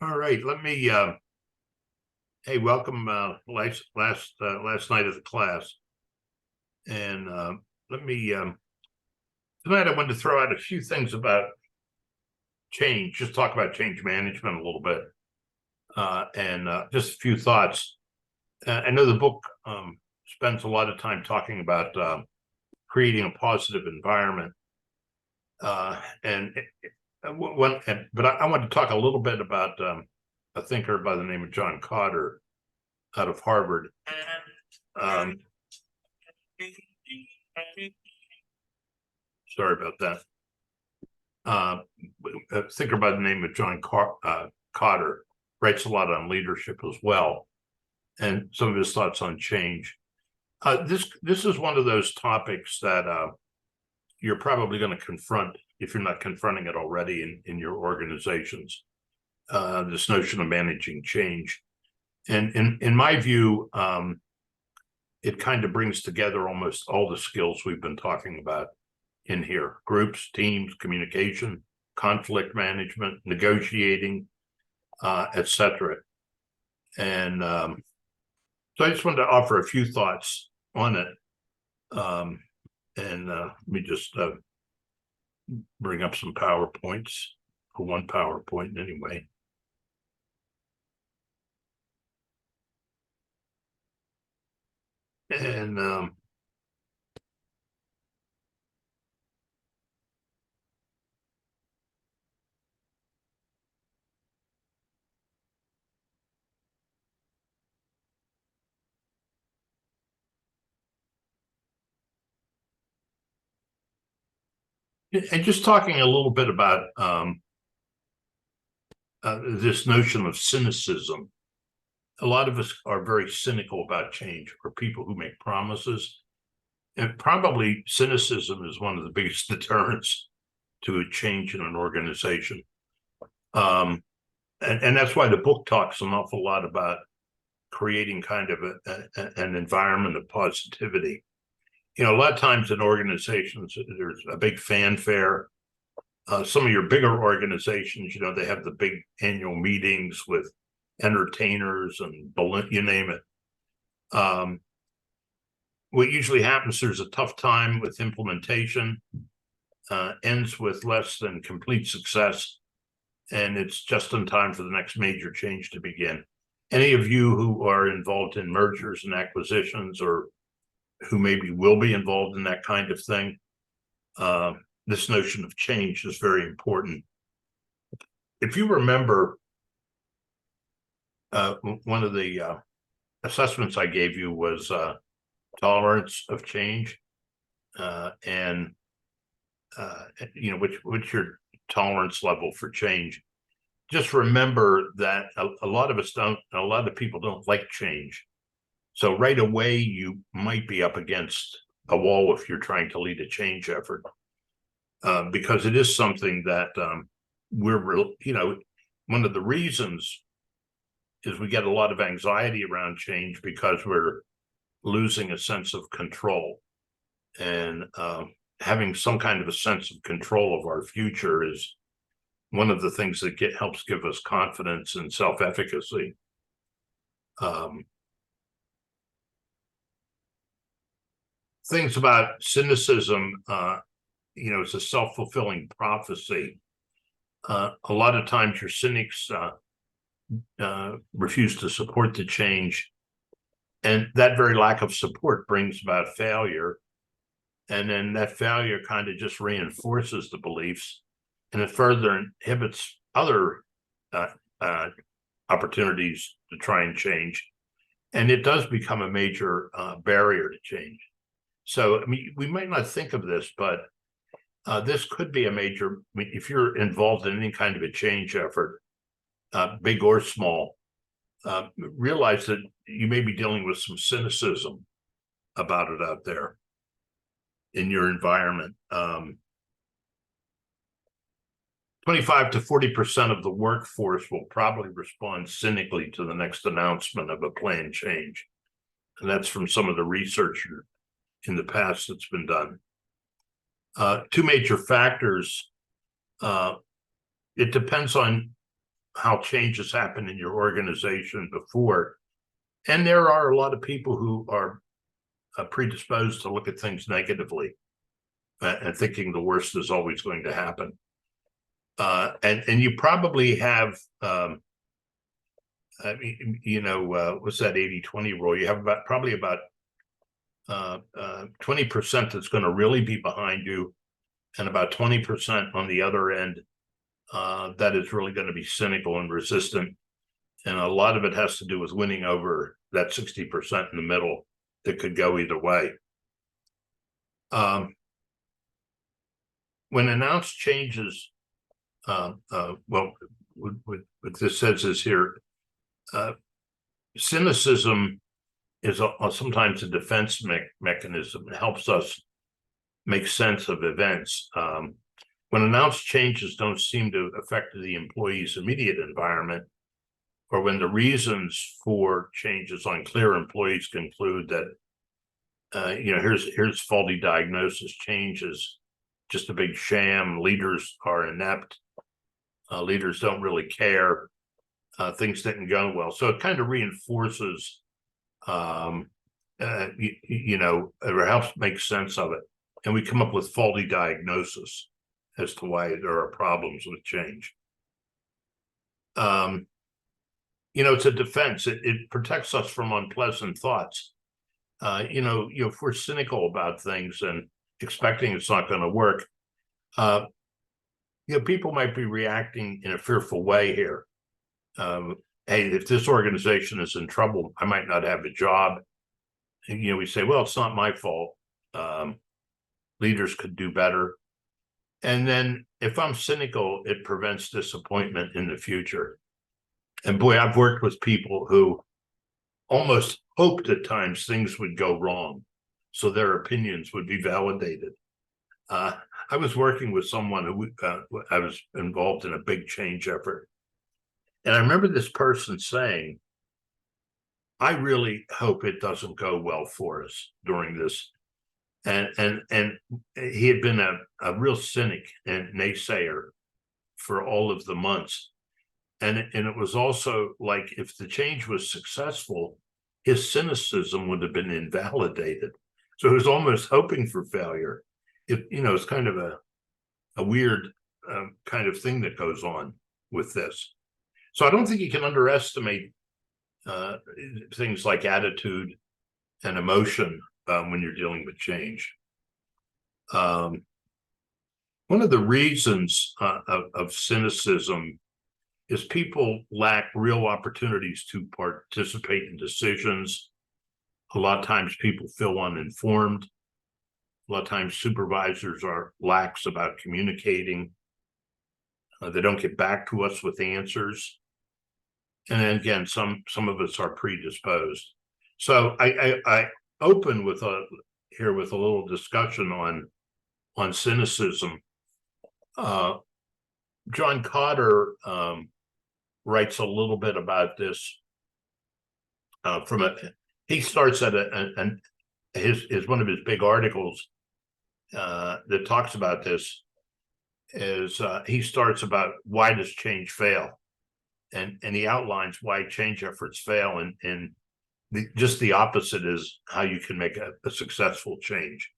All right, let me hey, welcome last night of the class. And let me tonight I wanted to throw out a few things about change, just talk about change management a little bit. And just a few thoughts. I know the book spends a lot of time talking about creating a positive environment. But I want to talk a little bit about a thinker by the name of John Kotter out of Harvard. Um, sorry about that. A thinker by the name of John Kotter writes a lot on leadership as well, and some of his thoughts on change. This is one of those topics that you're probably going to confront if you're not confronting it already in your organizations. This notion of managing change, and in my view, it kind of brings together almost all the skills we've been talking about in here: groups, teams, communication, conflict management, negotiating, etc. And so I just wanted to offer a few thoughts on it. And let me just bring up some PowerPoints, for one PowerPoint anyway. And just talking a little bit about this notion of cynicism. A lot of us are very cynical about change, or people who make promises. And probably cynicism is one of the biggest deterrents to a change in an organization. And that's why the book talks an awful lot about creating kind of an environment of positivity. You know, a lot of times in organizations, there's a big fanfare. Some of your bigger organizations, you know, they have the big annual meetings with entertainers and you name it. What usually happens, there's a tough time with implementation, ends with less than complete success, and it's just in time for the next major change to begin. Any of you who are involved in mergers and acquisitions, or who maybe will be involved in that kind of thing, this notion of change is very important. If you remember, one of the assessments I gave you was tolerance of change, and you know, what's your tolerance level for change. Just remember that a lot of us don't, a lot of people don't like change. So right away, you might be up against a wall if you're trying to lead a change effort, because it is something that you know, one of the reasons is we get a lot of anxiety around change because we're losing a sense of control. And having some kind of a sense of control of our future is one of the things that helps give us confidence and self-efficacy. Things about cynicism, you know, it's a self-fulfilling prophecy. A lot of times your cynics refuse to support the change, and that very lack of support brings about failure. And then that failure kind of just reinforces the beliefs, and it further inhibits other opportunities to try and change. And it does become a major barrier to change. So, I mean, we might not think of this, but this could be a major, I mean, if you're involved in any kind of a change effort, big or small, realize that you may be dealing with some cynicism about it out there in your environment. 25 to 40% of the workforce will probably respond cynically to the next announcement of a planned change. And that's from some of the research in the past that's been done. Two major factors. It depends on how changes happen in your organization before. And there are a lot of people who are predisposed to look at things negatively and thinking the worst is always going to happen. And you probably have, what's that 80-20 rule? You have probably about 20% that's going to really be behind you, and about 20% on the other end that is really going to be cynical and resistant. And a lot of it has to do with winning over that 60% in the middle that could go either way. When announced changes, what this says is here, cynicism is sometimes a defense mechanism. It helps us make sense of events. When announced changes don't seem to affect the employee's immediate environment, or when the reasons for changes are unclear, employees conclude that here's faulty diagnosis, changes just a big sham, leaders are inept, leaders don't really care, things didn't go well. So it kind of reinforces, or helps make sense of it. And we come up with faulty diagnosis as to why there are problems with change. It's a defense. It protects us from unpleasant thoughts. If we're cynical about things and expecting it's not going to work, people might be reacting in a fearful way here. Hey, if this organization is in trouble, I might not have a job. And, we say, well, it's not my fault. Leaders could do better. And then if I'm cynical, it prevents disappointment in the future. And boy, I've worked with people who almost hoped at times things would go wrong so their opinions would be validated. I was working with someone who I was involved in a big change effort. And I remember this person saying, I really hope it doesn't go well for us during this. And he had been a real cynic and naysayer for all of the months. And it was also like, if the change was successful, his cynicism would have been invalidated. So he was almost hoping for failure. It's kind of a weird kind of thing that goes on with this. So I don't think you can underestimate things like attitude and emotion when you're dealing with change. One of the reasons of cynicism is people lack real opportunities to participate in decisions. A lot of times people feel uninformed. A lot of times supervisors are lax about communicating. They don't get back to us with answers. And then again, some of us are predisposed. So I open with a little discussion on cynicism. John Cotter writes a little bit about this. He starts at his one of his big articles that talks about this is he starts about why does change fail, and he outlines why change efforts fail, and just the opposite is how you can make a successful change.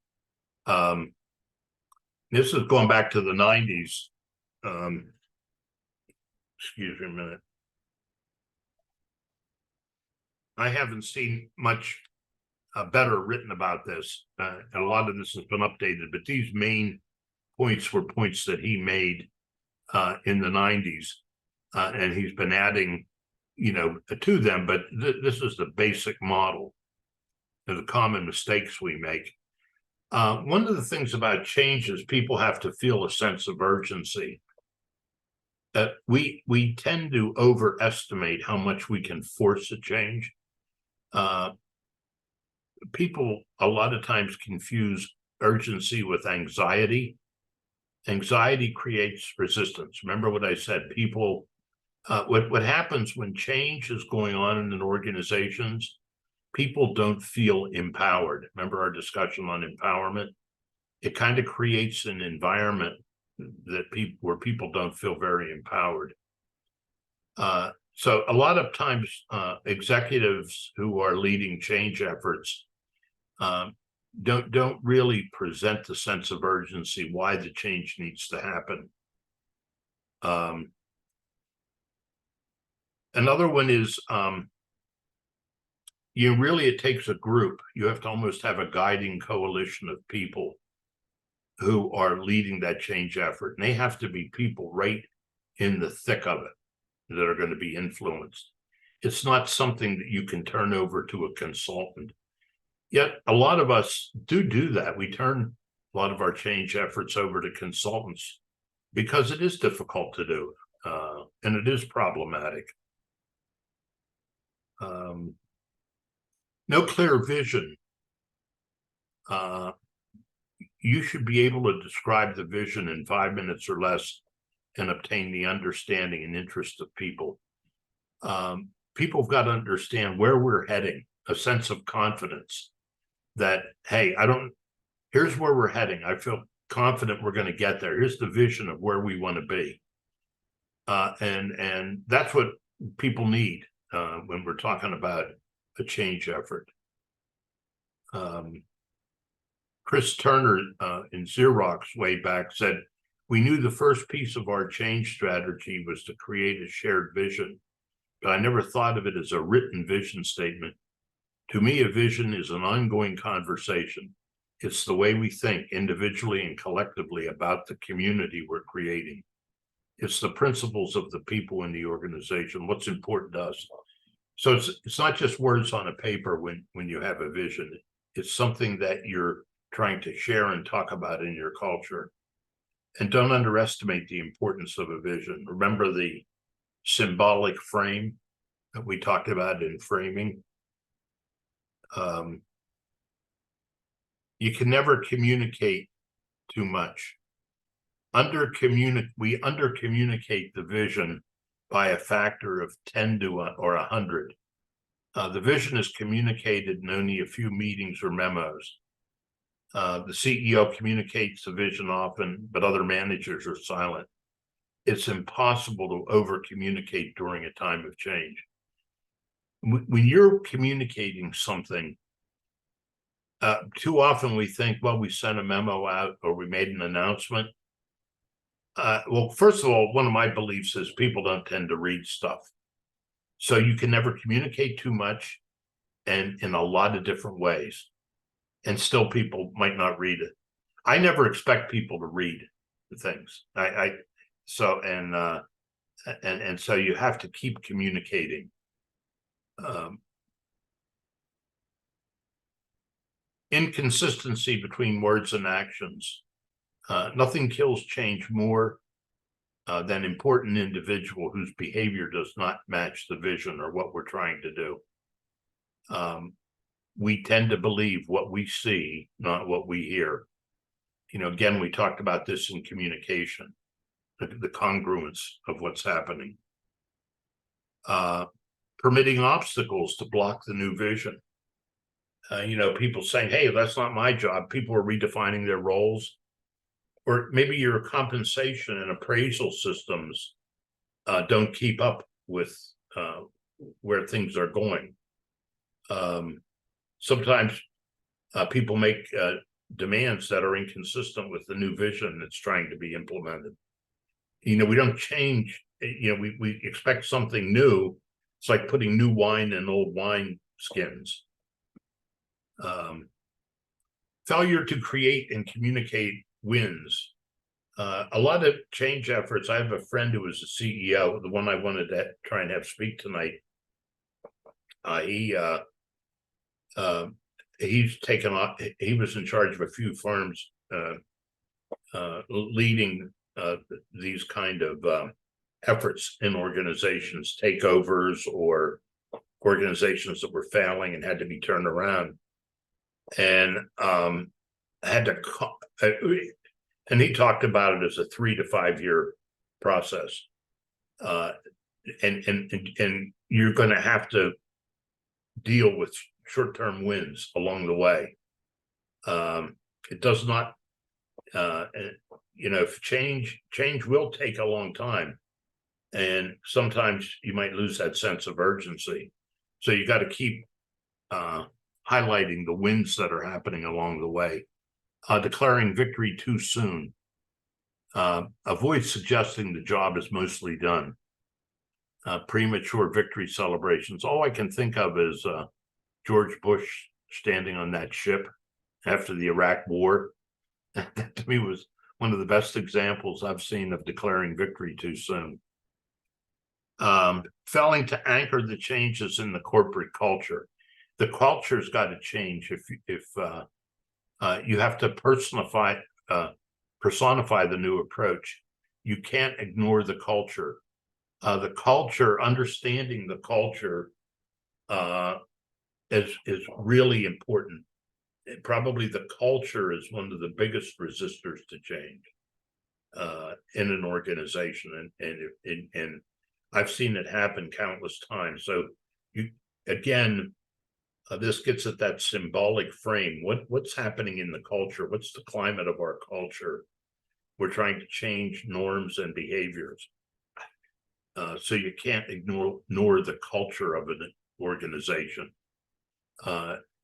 This is going back to the 90s. Excuse me a minute. I haven't seen much better written about this, and a lot of this has been updated, but these main points were points that he made in the 90s, and he's been adding, to them, but this is the basic model of the common mistakes we make. One of the things about change is people have to feel a sense of urgency. We tend to overestimate how much we can force a change. People a lot of times confuse urgency with anxiety. Anxiety creates resistance. Remember what I said, people, what happens when change is going on in organizations, people don't feel empowered. Remember our discussion on empowerment? It kind of creates an environment that where people don't feel very empowered. So a lot of times, executives who are leading change efforts don't really present the sense of urgency why the change needs to happen. Another one is it takes a group. You have to almost have a guiding coalition of people who are leading that change effort, and they have to be people right in the thick of it that are going to be influenced. It's not something that you can turn over to a consultant. Yet a lot of us do that. We turn a lot of our change efforts over to consultants because it is difficult to do, and it is problematic. No clear vision. You should be able to describe the vision in 5 minutes or less and obtain the understanding and interest of people. People have got to understand where we're heading, a sense of confidence that, hey, here's where we're heading. I feel confident we're going to get there. Here's the vision of where we want to be. And that's what people need when we're talking about a change effort. Chris Turner in Xerox way back said, we knew the first piece of our change strategy was to create a shared vision, but I never thought of it as a written vision statement. To me, a vision is an ongoing conversation. It's the way we think individually and collectively about the community we're creating. It's the principles of the people in the organization, what's important to us. So it's not just words on a paper when you have a vision. It's something that you're trying to share and talk about in your culture. And don't underestimate the importance of a vision. Remember the symbolic frame that we talked about in framing? You can never communicate too much. We under communicate the vision by a factor of 10 to or 100. The vision is communicated in only a few meetings or memos. The CEO communicates the vision often, but other managers are silent. It's impossible to over communicate during a time of change. When you're communicating something, too often we think, well, we sent a memo out or we made an announcement. Well, first of all, one of my beliefs is people don't tend to read stuff. So you can never communicate too much and in a lot of different ways. And still people might not read it. I never expect people to read the things. So you have to keep communicating. Inconsistency between words and actions. Nothing kills change more than important individual whose behavior does not match the vision or what we're trying to do. We tend to believe what we see, not what we hear. Again, we talked about this in communication, the congruence of what's happening. Permitting obstacles to block the new vision. People saying, hey, that's not my job. People are redefining their roles. Or maybe your compensation and appraisal systems don't keep up with where things are going. Sometimes people make demands that are inconsistent with the new vision that's trying to be implemented. We don't change. We expect something new. It's like putting new wine in old wine skins. Failure to create and communicate wins. A lot of change efforts. I have a friend who was a CEO, the one I wanted to try and have speak tonight. He's taken off. He was in charge of a few firms, leading these kind of efforts in organizations, takeovers or organizations that were failing and had to be turned around. And had to, and he talked about it as a 3 to 5 year process. And you're going to have to deal with short-term wins along the way. It does not, if change will take a long time. And sometimes you might lose that sense of urgency. So you got to keep highlighting the wins that are happening along the way. Declaring victory too soon. Avoid suggesting the job is mostly done. Premature victory celebrations. All I can think of is George Bush standing on that ship after the Iraq War. That to me was one of the best examples I've seen of declaring victory too soon. Failing to anchor the changes in the corporate culture. The culture's got to change. If you have to personify the new approach, you can't ignore the culture. Understanding the culture is really important. Probably the culture is one of the biggest resistors to change in an organization, and I've seen it happen countless times. So you again, this gets at that symbolic frame. What's happening in the culture? What's the climate of our culture? We're trying to change norms and behaviors. So you can't ignore the culture of an organization.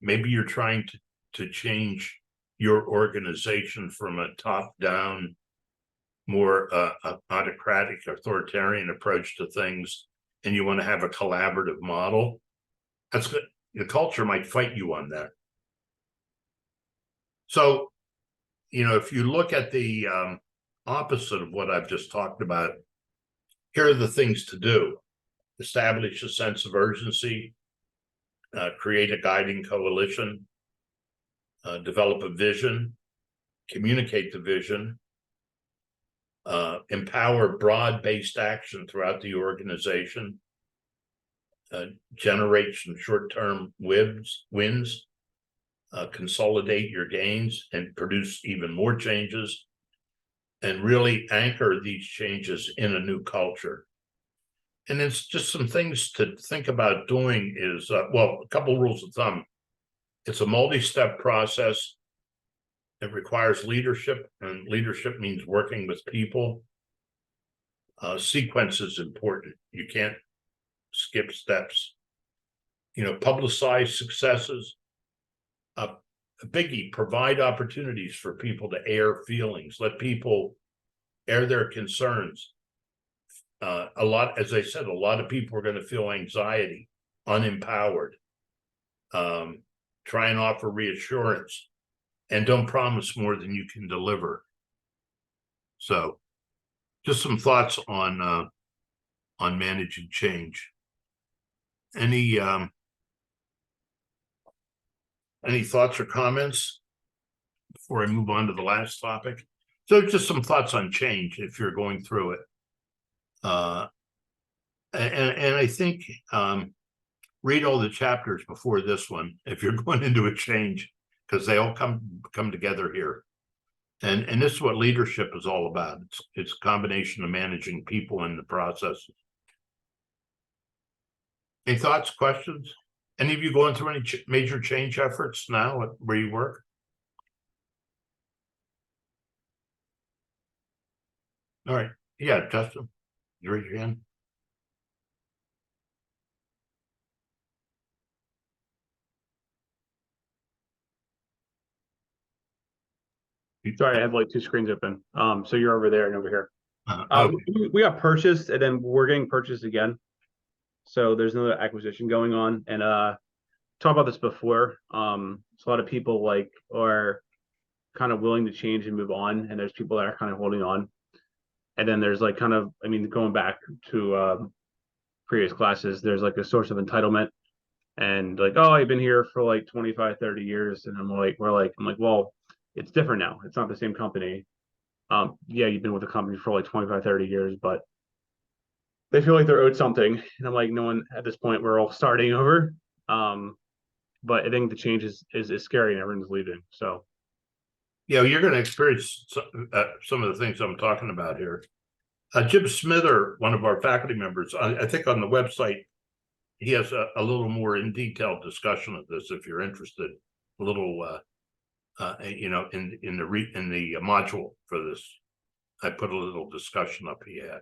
Maybe you're trying to change your organization from a top-down, more autocratic, authoritarian approach to things, and you want to have a collaborative model. That's good. The culture might fight you on that. So, if you look at the opposite of what I've just talked about, here are the things to do. Establish a sense of urgency, create a guiding coalition, develop a vision, communicate the vision, empower broad-based action throughout the organization, generate some short-term wins, consolidate your gains and produce even more changes, and really anchor these changes in a new culture. And it's just some things to think about doing is, a couple rules of thumb. It's a multi-step process. It requires leadership, and leadership means working with people. Sequence is important. You can't skip steps. Publicize successes. A biggie, provide opportunities for people to air feelings. Let people air their concerns. As I said, a lot of people are going to feel anxiety, unempowered. Try and offer reassurance, and don't promise more than you can deliver. So, just some thoughts on managing change. Any thoughts or comments before I move on to the last topic? So, just some thoughts on change if you're going through it. And I think read all the chapters before this one if you're going into a change, because they all come together here. And this is what leadership is all about. It's a combination of managing people and the processes. Any thoughts, questions? Any of you going through any major change efforts now where you work? All right. Yeah, Justin, you raise your hand. Sorry, I have like two screens open. So you're over there and over here. Okay. We got purchased, and then we're getting purchased again. So there's another acquisition going on, and talked about this before. So a lot of people are kind of willing to change and move on, and there's people that are kind of holding on. And then there's going back to previous classes, there's like a source of entitlement, and oh, I've been here for like 25, 30 years, and I'm like, well, it's different now. It's not the same company. Yeah, you've been with the company for like 25, 30 years, but they feel like they're owed something. And I'm like, no one at this point, we're all starting over. But I think the change is scary and everyone's leaving. So yeah, you're going to experience some of the things I'm talking about here. Jim Smither, one of our faculty members, I think on the website, he has a little more in detailed discussion of this if you're interested. A little in the module for this, I put a little discussion up he had.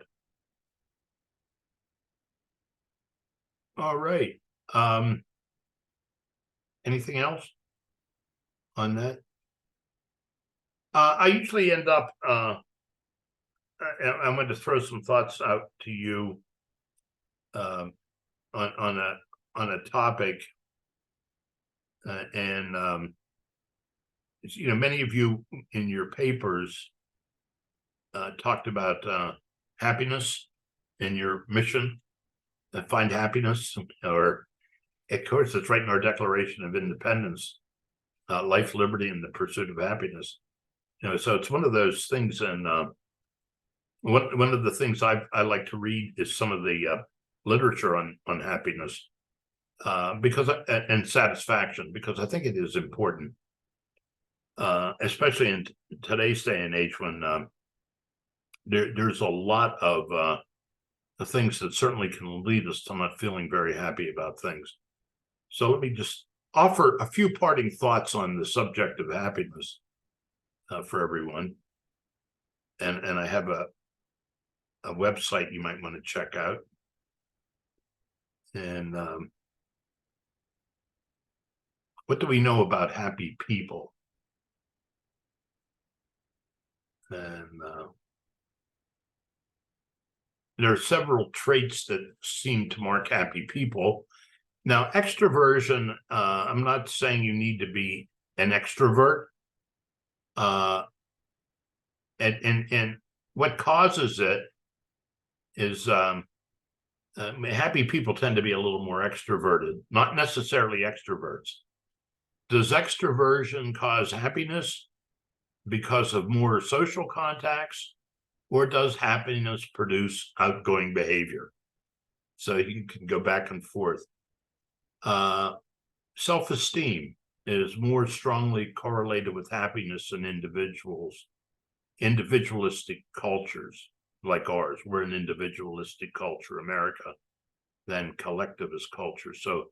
All right. Anything else on that? I usually end up, I'm going to throw some thoughts out to you um, on a topic, and many of you in your papers talked about happiness in your mission, find happiness, or of course it's right in our Declaration of Independence, life, liberty, and the pursuit of happiness. So it's one of those things, and one of the things I like to read is some of the literature on happiness, because and satisfaction, because I think it is important, especially in today's day and age when there's a lot of the things that certainly can lead us to not feeling very happy about things. So let me just offer a few parting thoughts on the subject of happiness for everyone. And I have a website you might want to check out. And what do we know about happy people? And there are several traits that seem to mark happy people. Now, extroversion, I'm not saying you need to be an extrovert. And what causes it is happy people tend to be a little more extroverted, not necessarily extroverts. Does extroversion cause happiness because of more social contacts, or does happiness produce outgoing behavior? So you can go back and forth. Self-esteem is more strongly correlated with happiness in individualistic cultures like ours. We're an individualistic culture, America, than collectivist culture. So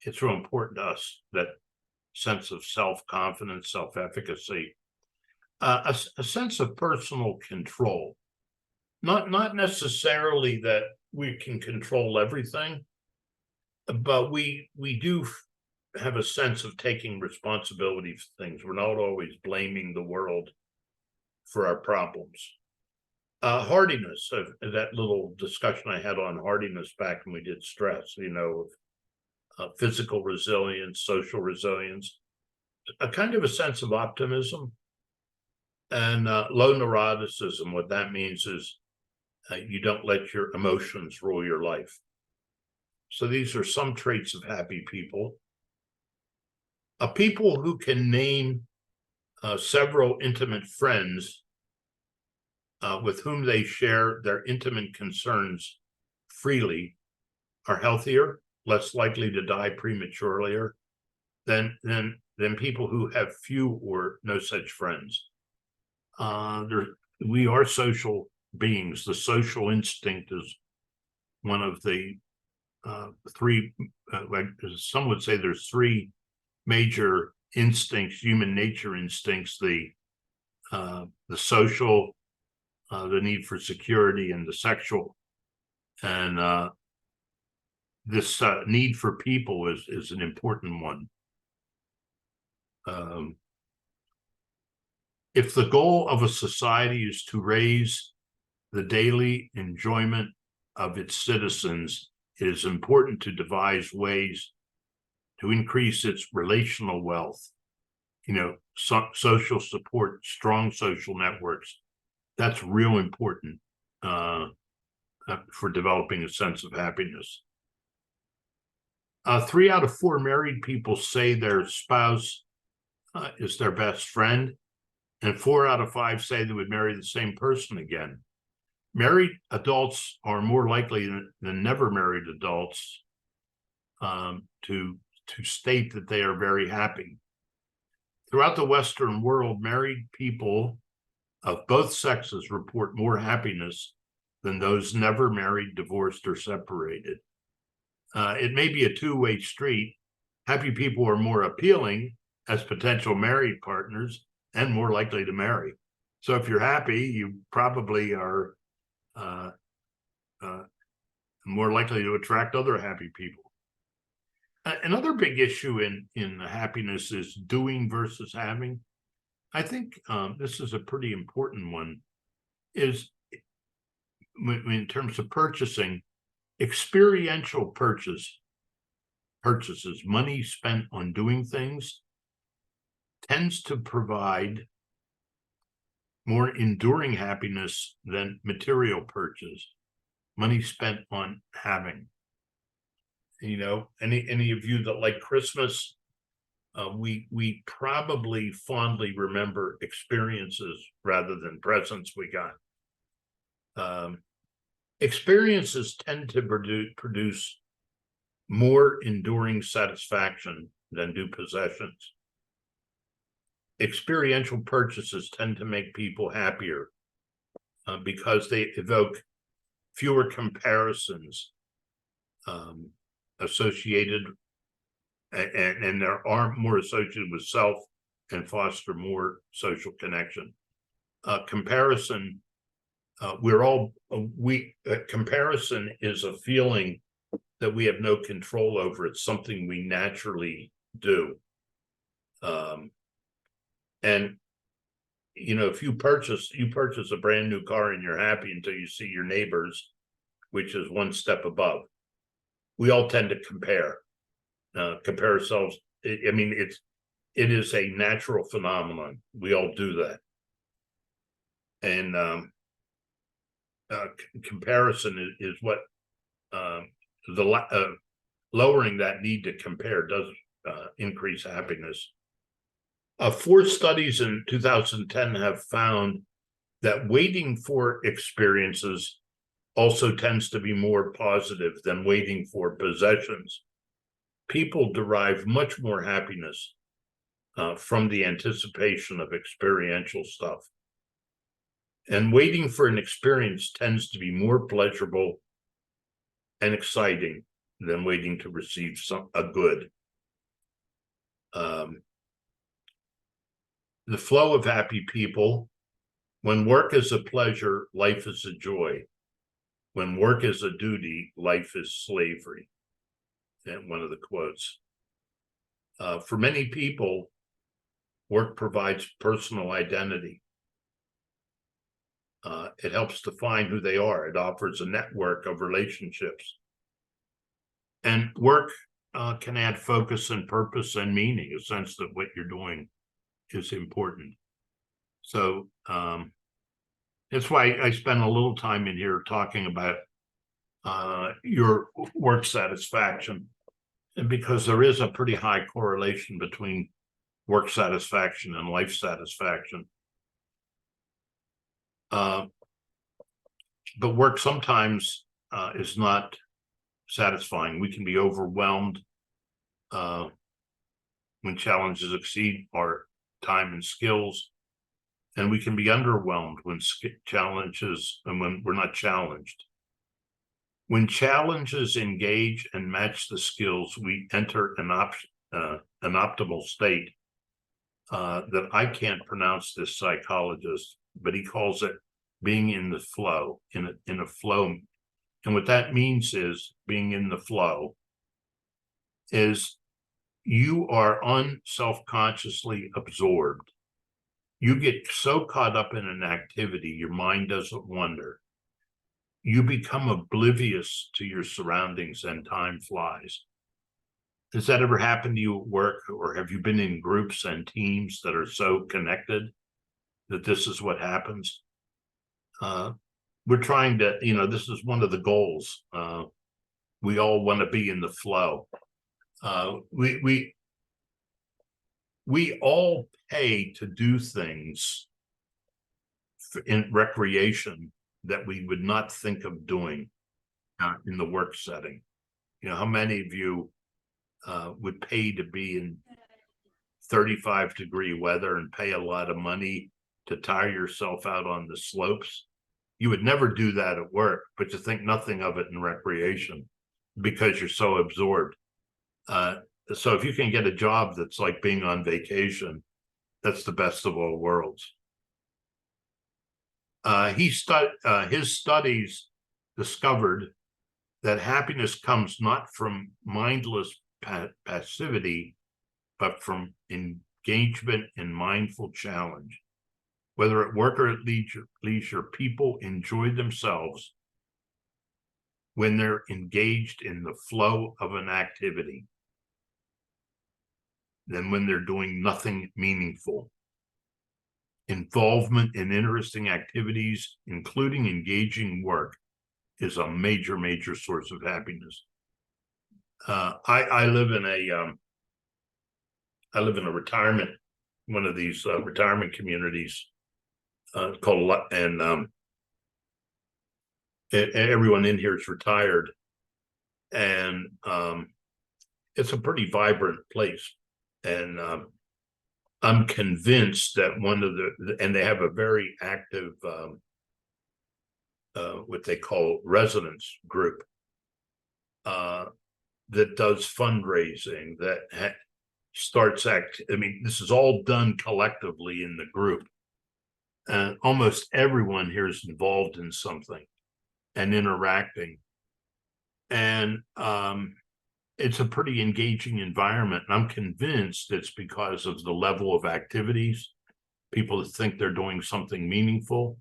it's real important to us, that sense of self-confidence, self-efficacy, a sense of personal control. Not necessarily that we can control everything, but we do have a sense of taking responsibility for things. We're not always blaming the world for our problems. Hardiness, that little discussion I had on hardiness back when we did stress, physical resilience, social resilience, a kind of a sense of optimism, and low neuroticism. What that means is you don't let your emotions rule your life. So these are some traits of happy people. People who can name several intimate friends with whom they share their intimate concerns freely are healthier, less likely to die prematurely than people who have few or no such friends. We are social beings. The social instinct is one of the three, like some would say there's three major instincts, human nature instincts: the social, the need for security, and the sexual. And this need for people is an important one. If the goal of a society is to raise the daily enjoyment of its citizens, it is important to devise ways to increase its relational wealth, social support, strong social networks. That's real important for developing a sense of happiness. 3 out of 4 married people say their spouse is their best friend, and 4 out of 5 say they would marry the same person again. Married adults are more likely than never married adults to state that they are very happy. Throughout the Western world, married people of both sexes report more happiness than those never married, divorced, or separated. It may be a two-way street. Happy people are more appealing as potential married partners and more likely to marry. So if you're happy, you probably are more likely to attract other happy people. Another big issue in happiness is doing versus having. I think this is a pretty important one. Is in terms of purchasing, experiential purchases, money spent on doing things, tends to provide more enduring happiness than material purchase, money spent on having. You know, any of you that like Christmas, we probably fondly remember experiences rather than presents we got. Experiences tend to produce more enduring satisfaction than do possessions. Experiential purchases tend to make people happier because they evoke fewer comparisons associated, and there are more associated with self and foster more social connection. Comparison, comparison is a feeling that we have no control over. It's something we naturally do. And you know, if you purchase a brand new car and you're happy until you see your neighbors, which is one step above. We all tend to compare ourselves. I mean, it is a natural phenomenon. We all do that. And comparison is what lowering that need to compare does increase happiness. 4 studies in 2010 have found that waiting for experiences also tends to be more positive than waiting for possessions. People derive much more happiness from the anticipation of experiential stuff. And waiting for an experience tends to be more pleasurable and exciting than waiting to receive a good. The flow of happy people. When work is a pleasure, life is a joy. When work is a duty, life is slavery. And one of the quotes. For many people, work provides personal identity. It helps define who they are. It offers a network of relationships. And work can add focus and purpose and meaning, a sense that what you're doing is important. So that's why I spend a little time in here talking about your work satisfaction, and because there is a pretty high correlation between work satisfaction and life satisfaction. But work sometimes is not satisfying. We can be overwhelmed when challenges exceed our time and skills, and we can be underwhelmed when challenges and when we're not challenged. When challenges engage and match the skills, we enter an optimal state that I can't pronounce, this psychologist, but he calls it being in the flow, in a flow. And what that means is being in the flow is you are unselfconsciously absorbed. You get so caught up in an activity, your mind doesn't wander. You become oblivious to your surroundings and time flies. Has that ever happened to you at work, or have you been in groups and teams that are so connected that this is what happens? We're trying to, you know, this is one of the goals. We all want to be in the flow. We all pay to do things in recreation that we would not think of doing in the work setting. You know, how many of you would pay to be in 35-degree weather and pay a lot of money to tire yourself out on the slopes? You would never do that at work, but you think nothing of it in recreation because you're so absorbed. So if you can get a job that's like being on vacation, that's the best of all worlds. His studies discovered that happiness comes not from mindless passivity, but from engagement and mindful challenge. Whether at work or at leisure, people enjoy themselves when they're engaged in the flow of an activity than when they're doing nothing meaningful. Involvement in interesting activities, including engaging work, is a major, major source of happiness. I live in a retirement, one of these retirement communities called, and everyone in here is retired, and it's a pretty vibrant place. And I'm convinced that and they have a very active, what they call residence group, that does fundraising, that starts I mean, this is all done collectively in the group. And almost everyone here is involved in something and interacting. And it's a pretty engaging environment. And I'm convinced it's because of the level of activities. People think they're doing something meaningful.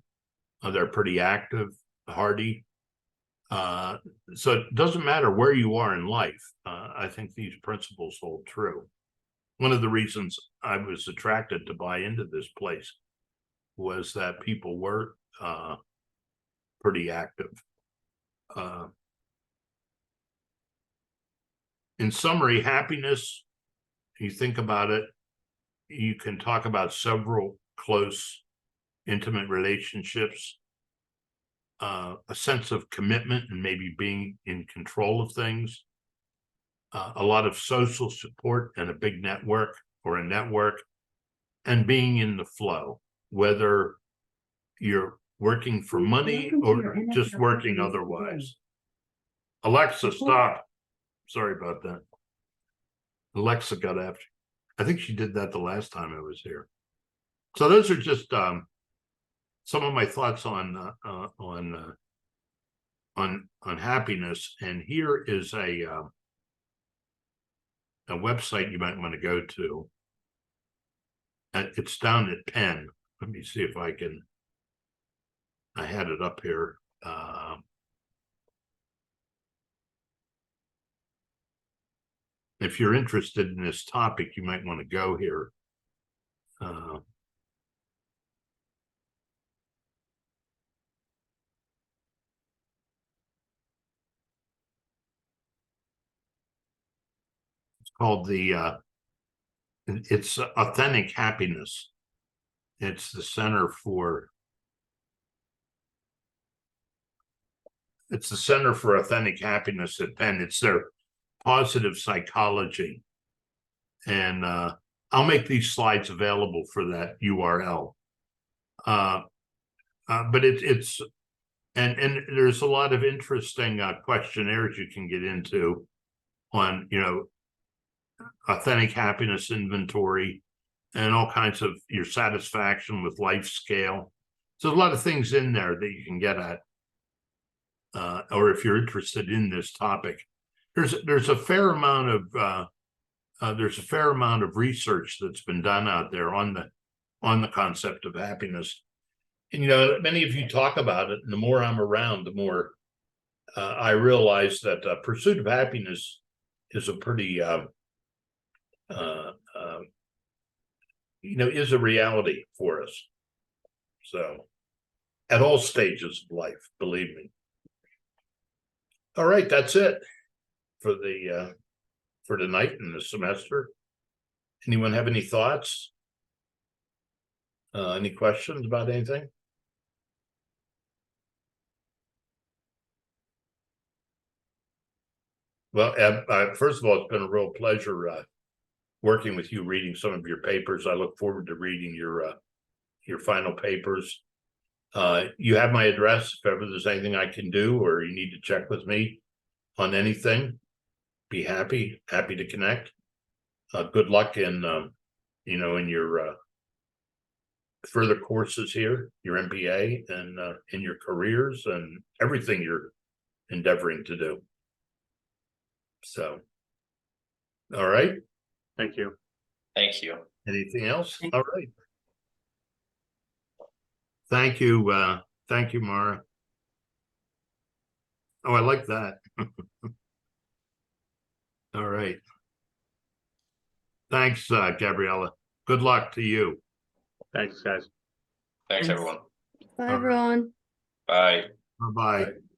They're pretty active, hardy. So it doesn't matter where you are in life. I think these principles hold true. One of the reasons I was attracted to buy into this place was that people were pretty active. In summary, happiness, you think about it, you can talk about several close, intimate relationships, a sense of commitment and maybe being in control of things, a lot of social support and a big network or a network, and being in the flow, whether you're working for money or just working otherwise. Alexa, stop. Sorry about that. Alexa got after. I think she did that the last time I was here. So those are just some of my thoughts on happiness. And here is a website you might want to go to. It's down at Penn. Let me see if I can. I had it up here. If you're interested in this topic, you might want to go here. It's called it's Authentic Happiness. It's the Center for Authentic Happiness at Penn. It's their positive psychology. And I'll make these slides available for that URL. But it's and there's a lot of interesting questionnaires you can get into on, authentic happiness inventory and all kinds of your satisfaction with life scale. So a lot of things in there that you can get at, or if you're interested in this topic. There's a fair amount of research that's been done out there on the concept of happiness. And many of you talk about it, and the more I'm around, the more I realize that pursuit of happiness is a pretty is a reality for us. So at all stages of life, believe me. All right, that's it for tonight in the semester. Anyone have any thoughts? Any questions about anything? Well, first of all, it's been a real pleasure working with you, reading some of your papers. I look forward to reading your final papers. You have my address. If ever there's anything I can do, or you need to check with me on anything, be happy to connect. Good luck in in your further courses here, your MBA, and in your careers and everything you're endeavoring to do. So All right. Thank you. Thank you. Anything else? All right. Thank you, Mara. Oh, I like that. All right. Thanks, Gabriella. Good luck to you. Thanks, guys. Thanks, Thanks. everyone. Bye, All right. everyone. Bye. Bye-bye. Bye.